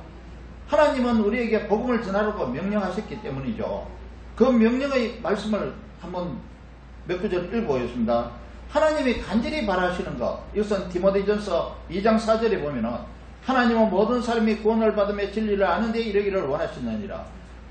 Speaker 3: 하나님은 우리에게 복음을 전하라고 명령하셨기 때문이죠. 그 명령의 말씀을 한번 몇 구절 읽어보겠습니다. 하나님이 간절히 바라시는 것, 이것은 디모데전서 2장 4절에 보면은, 하나님은 모든 사람이 구원을 받으며 진리를 아는 데 이르기를 원하시느니라.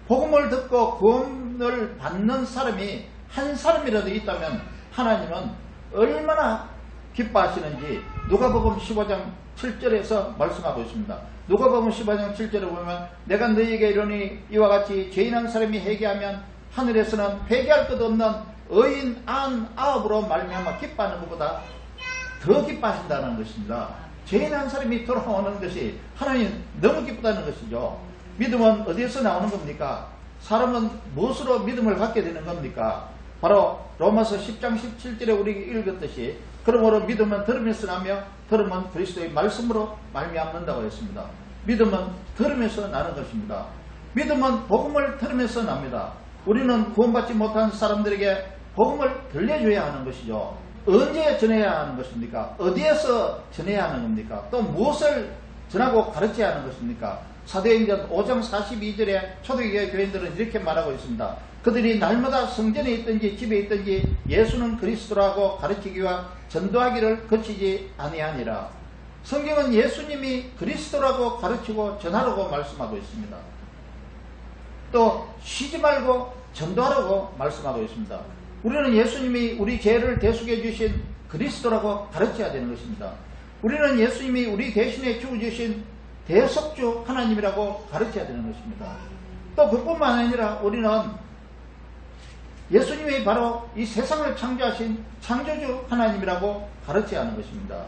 Speaker 3: 복음을 듣고 구원을 받는 사람이 한 사람이라도 있다면 하나님은 얼마나 기뻐하시는지 누가복음 15장 7절에서 말씀하고 있습니다. 누가복음 15장 7절에 보면 내가 너희에게 이르니 이와 같이 죄인한 사람이 회개하면 하늘에서는 회개할 것 없는 의인 99으로 말미암아 기뻐하는 것보다 더 기뻐하신다는 것입니다. 죄인한 사람이 돌아오는 것이 하나님 너무 기쁘다는 것이죠. 믿음은 어디에서 나오는 겁니까? 사람은 무엇으로 믿음을 갖게 되는 겁니까? 바로 로마서 10장 17절에 우리가 읽었듯이 그러므로 믿음은 들으면서 나며 들으면 그리스도의 말씀으로 말미암는다고 했습니다. 믿음은 들으면서 나는 것입니다. 믿음은 복음을 들으면서 납니다. 우리는 구원받지 못한 사람들에게 복음을 들려줘야 하는 것이죠. 언제 전해야 하는 것입니까? 어디에서 전해야 하는 겁니까? 또 무엇을 전하고 가르쳐야 하는 것입니까? 사도행전 5장 42절에 초대교회 교인들은 이렇게 말하고 있습니다. 그들이 날마다 성전에 있든지 집에 있든지 예수는 그리스도라고 가르치기와 전도하기를 그치지 아니하니라. 성경은 예수님이 그리스도라고 가르치고 전하라고 말씀하고 있습니다. 또 쉬지 말고 전도하라고 말씀하고 있습니다. 우리는 예수님이 우리 죄를 대속해 주신 그리스도라고 가르쳐야 되는 것입니다. 우리는 예수님이 우리 대신에 죽어주신 대속주 하나님이라고 가르쳐야 되는 것입니다. 또 그뿐만 아니라 우리는 예수님이 바로 이 세상을 창조하신 창조주 하나님이라고 가르쳐야 하는 것입니다.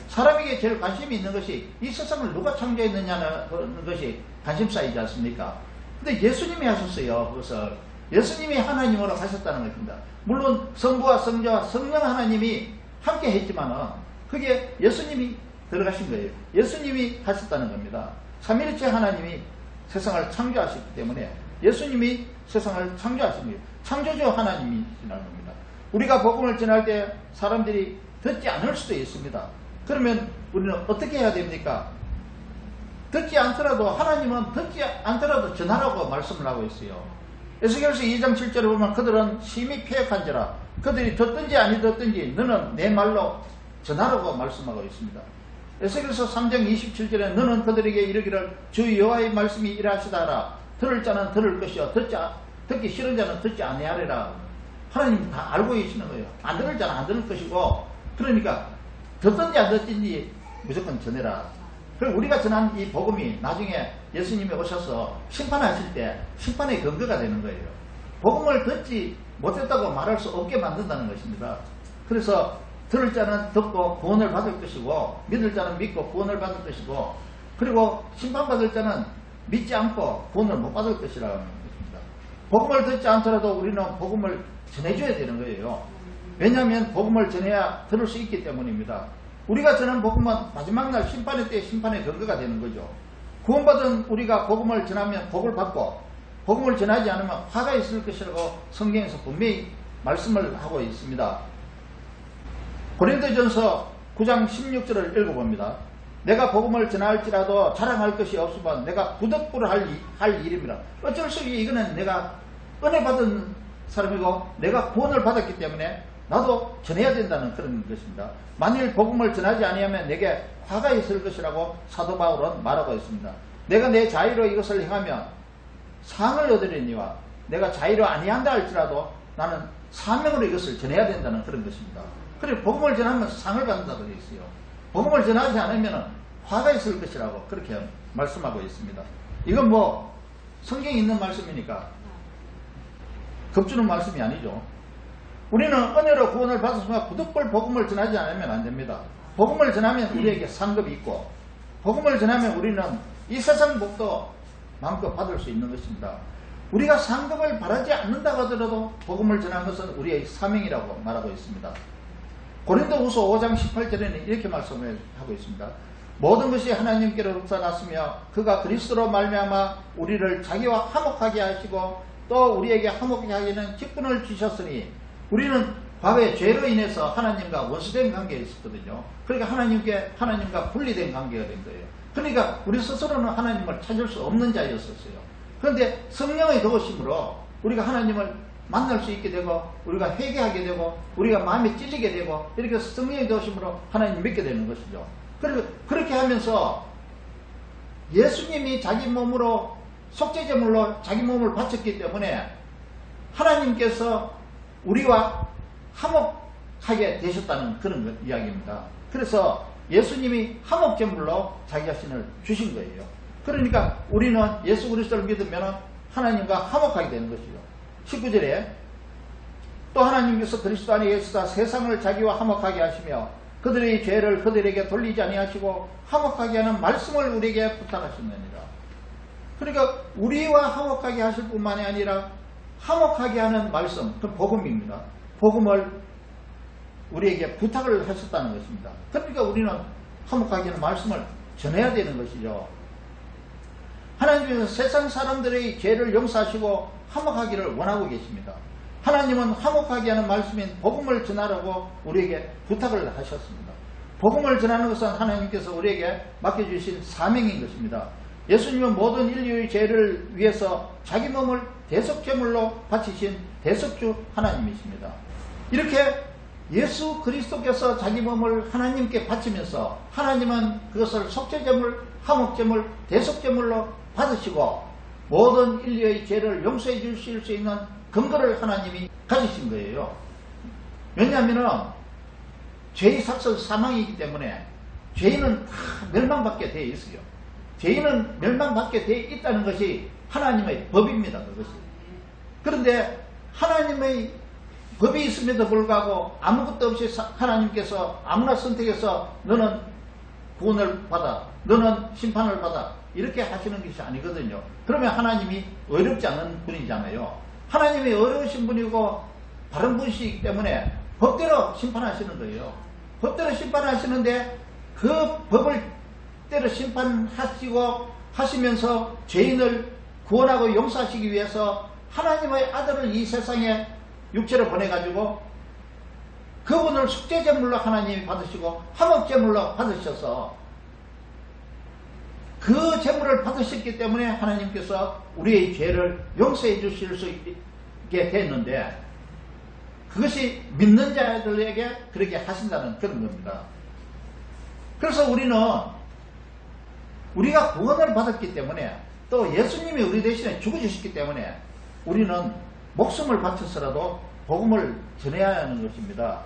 Speaker 3: 사람에게 제일 관심이 있는 것이 이 세상을 누가 창조했느냐는 것이 관심사이지 않습니까? 근데 예수님이 하셨어요. 그것을 예수님이 하나님으로 하셨다는 것입니다. 물론 성부와 성자와 성령 하나님이 함께 했지만은 그게 예수님이 들어가신 거예요. 예수님이 하셨다는 겁니다. 삼위일체 하나님이 세상을 창조하셨기 때문에 예수님이 세상을 창조하신 거예요. 창조주 하나님이시라는 겁니다. 우리가 복음을 전할 때 사람들이 듣지 않을 수도 있습니다. 그러면 우리는 어떻게 해야 됩니까? 듣지 않더라도 하나님은 듣지 않더라도 전하라고 말씀을 하고 있어요. 에스겔서 2장 7절에 보면 그들은 심히 패역한지라 그들이 듣든지 아니 듣든지 너는 내 말로 전하라고 말씀하고 있습니다. 에스겔서 3장 27절에 너는 그들에게 이르기를 주 여호와의 말씀이 이러하시다라 들을 자는 들을 것이요 듣기 싫은 자는 듣지 아니하리라. 하나님 다 알고 계시는 거예요. 안 들을 자는 안 들을 것이고 그러니까 듣든지 안 듣든지 무조건 전해라. 그리고 우리가 전한 이 복음이 나중에 예수님이 오셔서 심판하실 때 심판의 근거가 되는 거예요. 복음을 듣지 못했다고 말할 수 없게 만든다는 것입니다. 그래서 들을 자는 듣고 구원을 받을 것이고 믿을 자는 믿고 구원을 받을 것이고 그리고 심판받을 자는 믿지 않고 구원을 못 받을 것이라는 것입니다. 복음을 듣지 않더라도 우리는 복음을 전해줘야 되는 거예요. 왜냐하면 복음을 전해야 들을 수 있기 때문입니다. 우리가 전한 복음은 마지막 날 심판의 때 심판의 근거가 되는 거죠. 구원받은 우리가 복음을 전하면 복을 받고 복음을 전하지 않으면 화가 있을 것이라고 성경에서 분명히 말씀을 하고 있습니다. 고린도전서 9장 16절을 읽어봅니다. 내가 복음을 전할지라도 자랑할 것이 없으면 내가 부득불을 할 일입니다. 어쩔 수 없이 이거는 내가 은혜 받은 사람이고 내가 구원을 받았기 때문에 나도 전해야 된다는 그런 것입니다. 만일 복음을 전하지 아니하면 내게 화가 있을 것이라고 사도 바울은 말하고 있습니다. 내가 내 자유로 이것을 행하면 상을 얻으려니와 내가 자유로 아니한다 할지라도 나는 사명으로 이것을 전해야 된다는 그런 것입니다. 그리고 복음을 전하면 상을 받는다고 되어 있어요. 복음을 전하지 않으면 화가 있을 것이라고 그렇게 말씀하고 있습니다. 이건 뭐 성경에 있는 말씀이니까 겁주는 말씀이 아니죠. 우리는 은혜로 구원을 받았으면 부득불 복음을 전하지 않으면 안 됩니다. 복음을 전하면 우리에게 상급이 있고 복음을 전하면 우리는 이 세상 복도 마음껏 받을 수 있는 것입니다. 우리가 상급을 바라지 않는다고 하더라도 복음을 전하는 것은 우리의 사명이라고 말하고 있습니다. 고린도후서 5장 18절에는 이렇게 말씀을 하고 있습니다. 모든 것이 하나님께로부터 났으며 그가 그리스도로 말미암아 우리를 자기와 화목하게 하시고 또 우리에게 화목하게 하기는 직분을 주셨으니 우리는 과거에 죄로 인해서 하나님과 원수된 관계에 있었거든요. 그러니까 하나님과 분리된 관계가 된 거예요. 그러니까 우리 스스로는 하나님을 찾을 수 없는 자였었어요. 그런데 성령의 도우심으로 우리가 하나님을 만날 수 있게 되고 우리가 회개하게 되고 우리가 마음에 찔리게 되고 이렇게 성령의 도우심으로 하나님 믿게 되는 것이죠. 그리고 그렇게 하면서 예수님이 자기 몸으로 속죄제물로 자기 몸을 바쳤기 때문에 하나님께서 우리와 화목하게 되셨다는 그런 이야기입니다. 그래서 예수님이 화목제물로 자기 자신을 주신 거예요. 그러니까 우리는 예수 그리스도를 믿으면 하나님과 화목하게 되는 것이죠. 19절에 또 하나님께서 그리스도 안에 예수가 세상을 자기와 화목하게 하시며 그들의 죄를 그들에게 돌리지 아니하시고 화목하게 하는 말씀을 우리에게 부탁하셨느니라. 그러니까 우리와 화목하게 하실 뿐만이 아니라 화목하게 하는 말씀, 그 복음입니다. 복음을 우리에게 부탁을 하셨다는 것입니다. 그러니까 우리는 화목하게 하는 말씀을 전해야 되는 것이죠. 하나님께서 세상 사람들의 죄를 용서하시고 화목하기를 원하고 계십니다. 하나님은 화목하게 하는 말씀인 복음을 전하라고 우리에게 부탁을 하셨습니다. 복음을 전하는 것은 하나님께서 우리에게 맡겨주신 사명인 것입니다. 예수님은 모든 인류의 죄를 위해서 자기 몸을 대속제물로 바치신 대속주 하나님이십니다. 이렇게 예수 그리스도께서 자기 몸을 하나님께 바치면서 하나님은 그것을 속죄제물, 화목제물, 대속제물로 받으시고 모든 인류의 죄를 용서해 주실 수 있는 근거를 하나님이 가지신 거예요. 왜냐하면 죄의 삭설 사망이기 때문에 죄인은 다 멸망받게 되어 있어요. 죄인은 멸망받게 되어 있다는 것이 하나님의 법입니다. 그것이. 그런데 하나님의 법이 있음에도 불구하고 아무것도 없이 하나님께서 아무나 선택해서 너는 구원을 받아, 너는 심판을 받아 이렇게 하시는 것이 아니거든요. 그러면 하나님이 어렵지 않은 분이잖아요. 하나님이 어려우신 분이고 바른 분이시기 때문에 법대로 심판하시는 거예요. 법대로 심판하시는데 그 법을 때로 심판하시고 하시면서 죄인을 구원하고 용서하시기 위해서 하나님의 아들을 이 세상에 육체로 보내가지고 그분을 속죄제물로 하나님이 받으시고 화목제물로 받으셔서 그 제물을 받으셨기 때문에 하나님께서 우리의 죄를 용서해 주실 수 있게 됐는데 그것이 믿는 자들에게 그렇게 하신다는 그런 겁니다. 그래서 우리는 우리가 구원을 받았기 때문에 또 예수님이 우리 대신에 죽어주셨기 때문에 우리는 목숨을 바쳐서라도 복음을 전해야 하는 것입니다.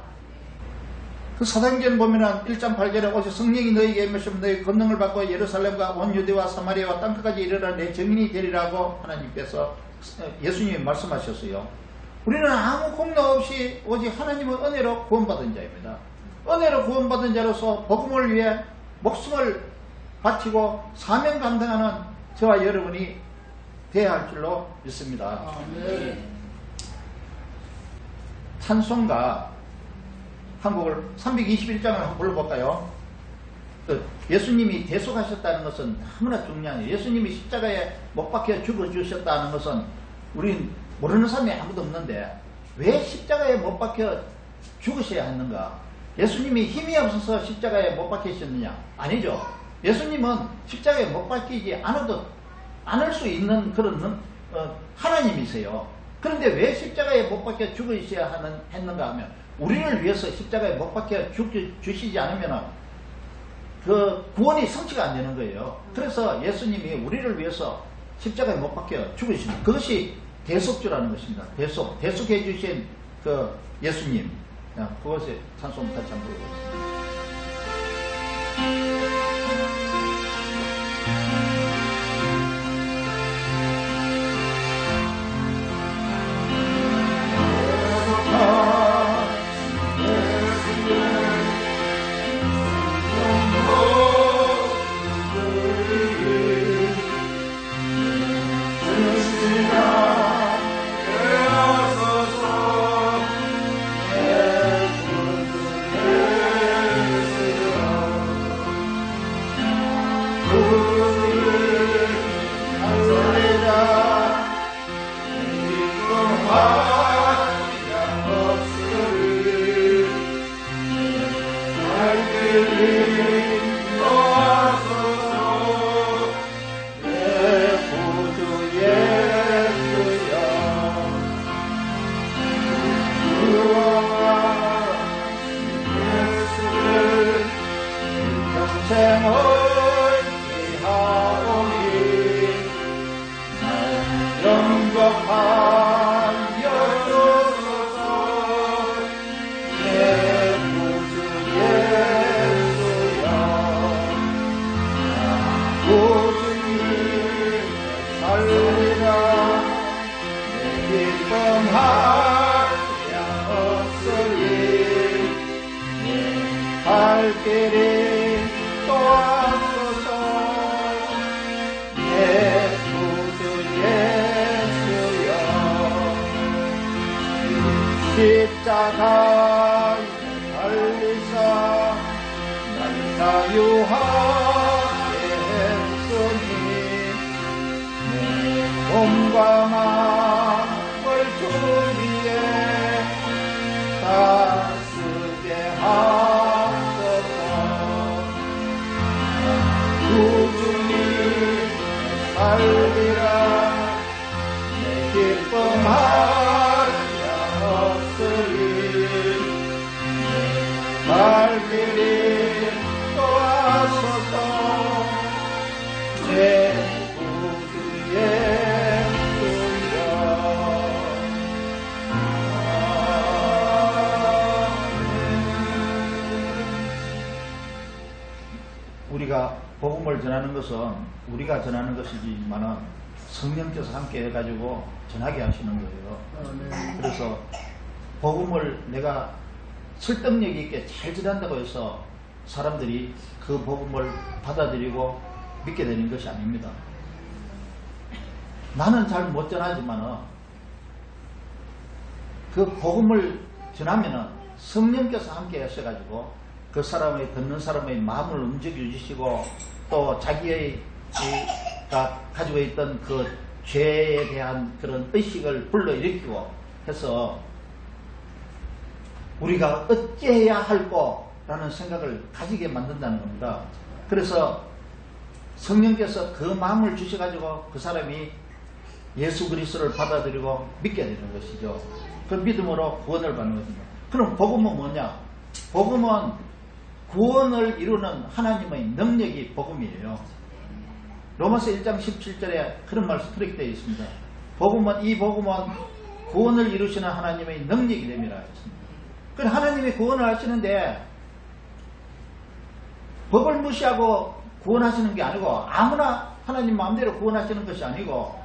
Speaker 3: 그 사도행전 보면은 1장 8절에 오셔 성령이 너희에게 임하시면 너희 권능을 받고 예루살렘과 온 유대와 사마리아와 땅끝까지 이르러 내 증인이 되리라고 하나님께서 예수님이 말씀하셨어요. 우리는 아무 공로 없이 오직 하나님의 은혜로 구원받은 자입니다. 은혜로 구원받은 자로서 복음을 위해 목숨을 바치고 사명 감당하는 저와 여러분이 되어야 할 줄로 믿습니다. 찬송가 한 곡을 321장을 한번 불러볼까요? 예수님이 대속하셨다는 것은 너무나 중요해요. 예수님이 십자가에 못 박혀 죽어주셨다는 것은 우린 모르는 사람이 아무도 없는데 왜 십자가에 못 박혀 죽으셔야 했는가? 예수님이 힘이 없어서 십자가에 못 박히셨느냐? 아니죠. 예수님은 십자가에 못 박히지 않을 수 있는 그런 하나님이세요. 그런데 왜 십자가에 못 박혀 죽으셔야 했는가 하면 우리를 위해서 십자가에 못 박혀 주시지 않으면 그 구원이 성취가 안 되는 거예요. 그래서 예수님이 우리를 위해서 십자가에 못 박혀 죽으시는 그것이 대속주라는 것입니다. 대속해 주신 그 예수님. 그것에 찬송 같이 한번 부르겠습니다. 다 살리사 날 자유하게 했으니 내 몸과 마음을 주 위에 다 쓰게 하소서. 구주님 살리라 내 기쁨하랴 없으리 갈 길이 또하소서. 내 구주의 주여. 우리가 복음을 전하는 것은 우리가 전하는 것이지만은 성령께서 함께 해가지고 전하게 하시는 거예요. 그래서 복음을 내가 설득력 있게 잘 전한다고 해서 사람들이 그 복음을 받아들이고 믿게 되는 것이 아닙니다. 나는 잘 못 전하지만은 그 복음을 전하면은 성령께서 함께 하셔가지고 그 사람의 듣는 사람의 마음을 움직여 주시고 또 자기가 가지고 있던 그 죄에 대한 그런 의식을 불러일으키고 해서 우리가 어찌해야 할꼬라는 생각을 가지게 만든다는 겁니다. 그래서 성령께서 그 마음을 주셔가지고 그 사람이 예수 그리스도를 받아들이고 믿게 되는 것이죠. 그 믿음으로 구원을 받는 것입니다. 그럼 복음은 뭐냐? 복음은 구원을 이루는 하나님의 능력이 복음이에요. 로마서 1장 17절에 그런 말씀 그렇게 되어 있습니다. 이 복음은 구원을 이루시는 하나님의 능력이 됨이라 했습니다. 그럼 하나님이 구원을 하시는데 법을 무시하고 구원하시는 게 아니고 아무나 하나님 마음대로 구원하시는 것이 아니고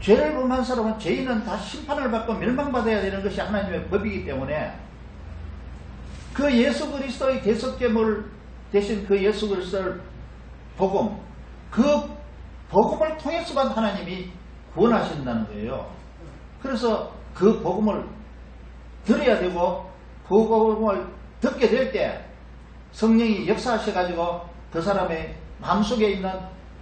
Speaker 3: 죄를 범한 사람은 죄인은 다 심판을 받고 멸망받아야 되는 것이 하나님의 법이기 때문에 그 예수 그리스도의 대속죄물 대신 그 예수 그리스도를 복음, 그 복음을 통해서만 하나님이 구원하신다는 거예요. 그래서 그 복음을 들어야 되고 그 복음을 듣게 될 때 성령이 역사하셔가지고 그 사람의 마음속에 있는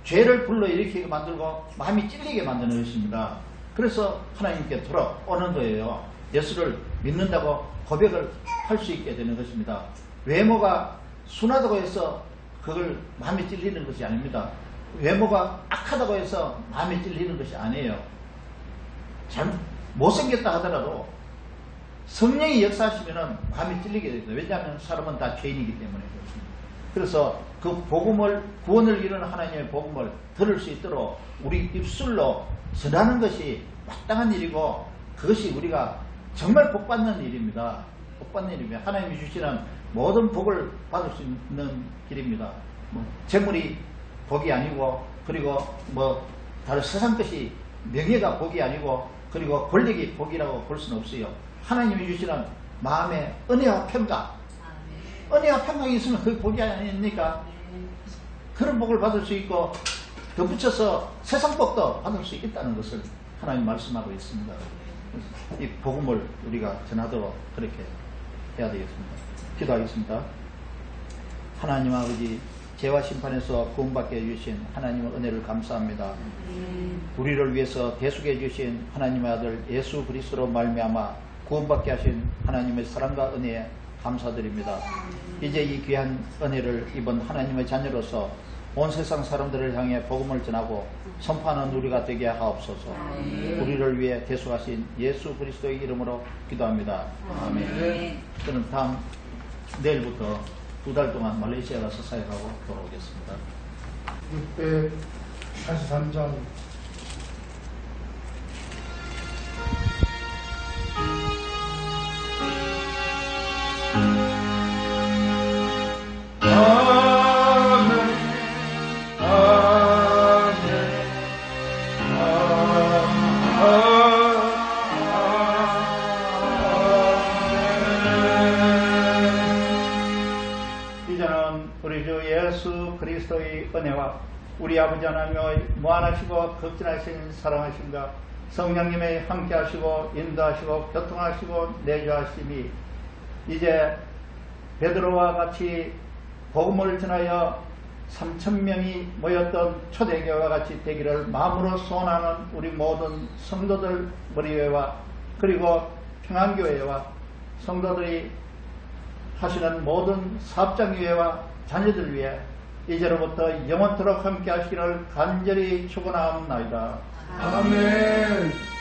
Speaker 3: 죄를 불러일으키게 만들고 마음이 찔리게 만드는 것입니다. 그래서 하나님께 돌아오는 거예요. 예수를 믿는다고 고백을 할 수 있게 되는 것입니다. 외모가 순하다고 해서 그걸 마음에 찔리는 것이 아닙니다. 외모가 악하다고 해서 마음에 찔리는 것이 아니에요. 잘 못생겼다 하더라도 성령이 역사하시면 마음에 찔리게 됩니다. 왜냐하면 사람은 다 죄인이기 때문에 그렇습니다. 그래서 그 복음을, 구원을 이루는 하나님의 복음을 들을 수 있도록 우리 입술로 전하는 것이 마땅한 일이고 그것이 우리가 정말 복받는 일입니다. 복받는 일이며 하나님이 주시는 모든 복을 받을 수 있는 길입니다. 재물이 복이 아니고 그리고 다른 세상 것이 명예가 복이 아니고 그리고 권력이 복이라고 볼 수는 없어요. 하나님이 주시는 마음의 은혜와 평강, 은혜와 평강이 있으면 그게 복이 아닙니까? 그런 복을 받을 수 있고 덧붙여서 세상 복도 받을 수 있다는 것을 하나님 말씀하고 있습니다. 이 복음을 우리가 전하도록 그렇게 해야 되겠습니다. 기도하겠습니다. 하나님 아버지, 죄와 심판에서 구원받게 해주신 하나님의 은혜를 감사합니다. 우리를 위해서 대속해 주신 하나님의 아들 예수 그리스도로 말미암아 구원받게 하신 하나님의 사랑과 은혜에 감사드립니다. 이제 이 귀한 은혜를 입은 하나님의 자녀로서 온 세상 사람들을 향해 복음을 전하고 선포하는 우리가 되게 하옵소서. 우리를 위해 대속하신 예수 그리스도의 이름으로 기도합니다. 아멘. 저는 내일부터 2달 동안 말레이시아 가서 사역하고 돌아오겠습니다.
Speaker 1: 643장
Speaker 3: 그리스도의 은혜와 우리 아버지 하나님의 무한하시고 극진하신 사랑하심과 성령님의 함께 하시고 인도하시고 교통하시고 내주하심이 이제 베드로와 같이 복음을 전하여 3,000명이 모였던 초대교회와 같이 되기를 마음으로 소원하는 우리 모든 성도들 머리회와 그리고 평안교회와 성도들이 하시는 모든 사업장교회와 자녀들 위해 이제로부터 영원토록 함께 하시기를 간절히 축원하옵나이다.
Speaker 1: 아멘.